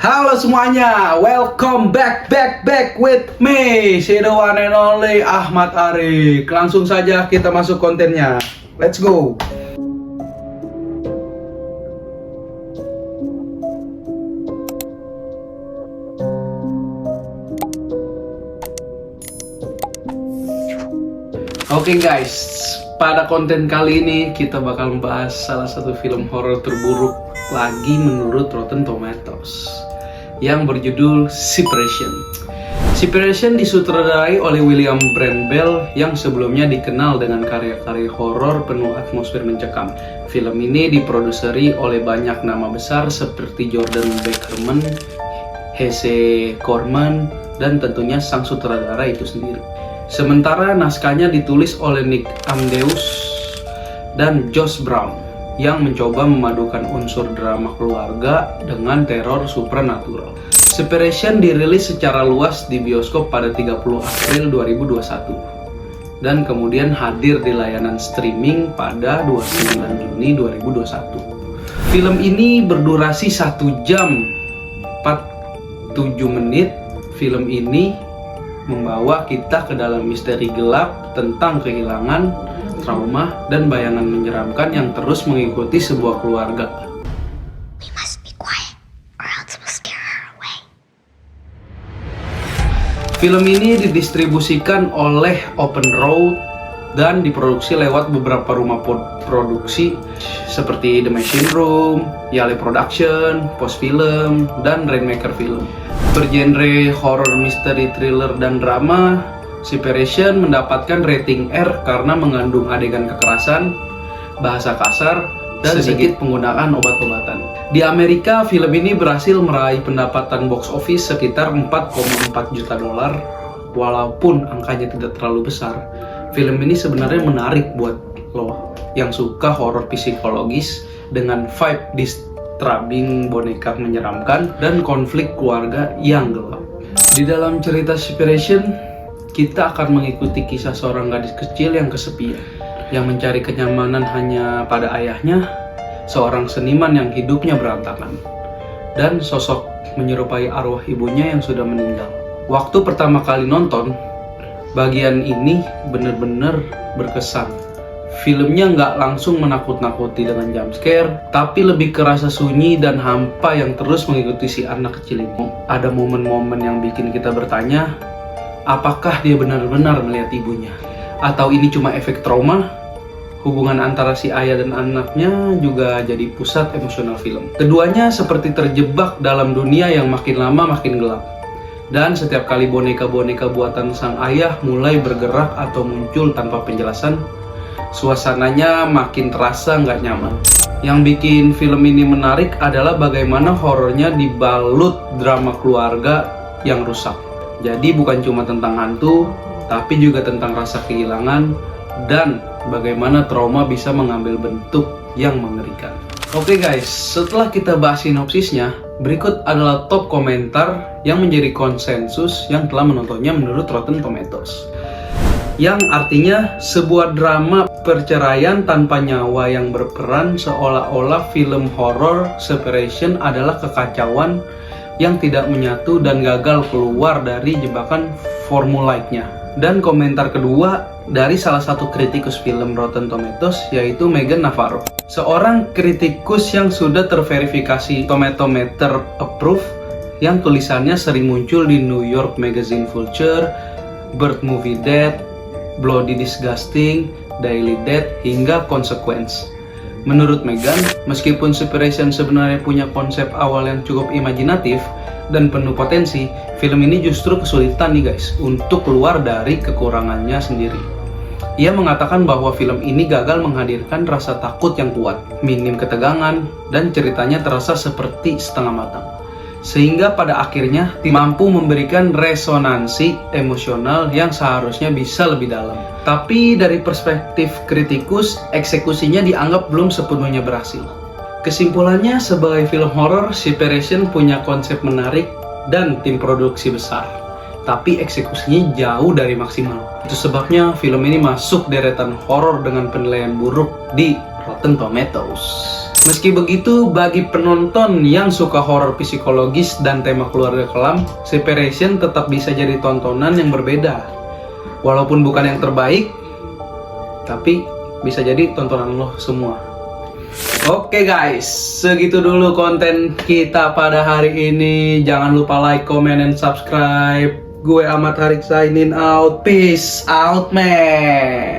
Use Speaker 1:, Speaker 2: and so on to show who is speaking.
Speaker 1: Halo semuanya, welcome back with me, the one and only Ahmad Arik. Langsung saja kita masuk kontennya. Let's go. Oke guys, pada konten kali ini kita bakal membahas salah satu film horor terburuk lagi menurut Rotten Tomatoes yang berjudul Separation. Separation disutradarai oleh William Brandl yang sebelumnya dikenal dengan karya-karya horor penuh atmosfer mencekam. Film ini diproduseri oleh banyak nama besar seperti Jordan Beckerman, Hesse Corman, dan tentunya sang sutradara itu sendiri. Sementara naskahnya ditulis oleh Nick Amadeus dan Josh Brown yang mencoba memadukan unsur drama keluarga dengan teror supernatural. Separation dirilis secara luas di bioskop pada 30 April 2021 dan kemudian hadir di layanan streaming pada 29 Juni 2021. Film ini berdurasi 1 jam 47 menit. Film ini membawa kita ke dalam misteri gelap tentang kehilangan, trauma, dan bayangan menyeramkan yang terus mengikuti sebuah keluarga.
Speaker 2: We must be quiet, or else we'll scare her away.
Speaker 1: Film ini didistribusikan oleh Open Road dan diproduksi lewat beberapa rumah produksi seperti The Machine Room, Yale Production, Post Film, dan Rainmaker Film. Bergenre horror, misteri, thriller, dan drama, Separation mendapatkan rating R karena mengandung adegan kekerasan, bahasa kasar, dan sedikit penggunaan obat-obatan. Di Amerika, film ini berhasil meraih pendapatan box office sekitar 4,4 juta dolar. Walaupun angkanya tidak terlalu besar, film ini sebenarnya menarik buat lo yang suka horor psikologis dengan vibe disturbing, boneka menyeramkan, dan konflik keluarga yang gelap. Di dalam cerita Separation, kita akan mengikuti kisah seorang gadis kecil yang kesepian, yang mencari kenyamanan hanya pada ayahnya, seorang seniman yang hidupnya berantakan, dan sosok menyerupai arwah ibunya yang sudah meninggal. Waktu pertama kali nonton, bagian ini benar-benar berkesan. Filmnya nggak langsung menakut-nakuti dengan jump scare, tapi lebih kerasa sunyi dan hampa yang terus mengikuti si anak kecil ini. Ada momen-momen yang bikin kita bertanya, apakah dia benar-benar melihat ibunya? Atau ini cuma efek trauma? Hubungan antara si ayah dan anaknya juga jadi pusat emosional film. Keduanya seperti terjebak dalam dunia yang makin lama makin gelap. Dan setiap kali boneka-boneka buatan sang ayah mulai bergerak atau muncul tanpa penjelasan, suasananya makin terasa nggak nyaman. Yang bikin film ini menarik adalah bagaimana horornya dibalut drama keluarga yang rusak. Jadi bukan cuma tentang hantu, tapi juga tentang rasa kehilangan dan bagaimana trauma bisa mengambil bentuk yang mengerikan. Oke guys, setelah kita bahas sinopsisnya, berikut adalah top komentar yang menjadi konsensus yang telah menontonnya menurut Rotten Tomatoes. Yang artinya sebuah drama perceraian tanpa nyawa yang berperan, seolah-olah film horor Separation adalah kekacauan yang tidak menyatu dan gagal keluar dari jebakan formulaiknya. Dan komentar kedua dari salah satu kritikus film Rotten Tomatoes, yaitu Megan Navarro, seorang kritikus yang sudah terverifikasi Tomatometer Approve, yang tulisannya sering muncul di New York Magazine Vulture, Bird Movie Dead, Bloody Disgusting, Daily Death, hingga Consequence. Menurut Megan, meskipun Separation sebenarnya punya konsep awal yang cukup imajinatif dan penuh potensi, film ini justru kesulitan nih guys untuk keluar dari kekurangannya sendiri. Ia mengatakan bahwa film ini gagal menghadirkan rasa takut yang kuat, minim ketegangan, dan ceritanya terasa seperti setengah matang. Sehingga pada akhirnya mampu memberikan resonansi emosional yang seharusnya bisa lebih dalam. Tapi dari perspektif kritikus, eksekusinya dianggap belum sepenuhnya berhasil. Kesimpulannya, sebagai film horor, Separation punya konsep menarik dan tim produksi besar, tapi eksekusinya jauh dari maksimal. Itu sebabnya film ini masuk deretan horor dengan penilaian buruk di Rotten Tomatoes. Meski begitu, bagi penonton yang suka horor psikologis dan tema keluarga kelam, Separation tetap bisa jadi tontonan yang berbeda. Walaupun bukan yang terbaik, tapi bisa jadi tontonan lo semua. Oke guys, segitu dulu konten kita pada hari ini. Jangan lupa like, comment, and subscribe. Gue Ahmad Harik signing out. Peace out, man.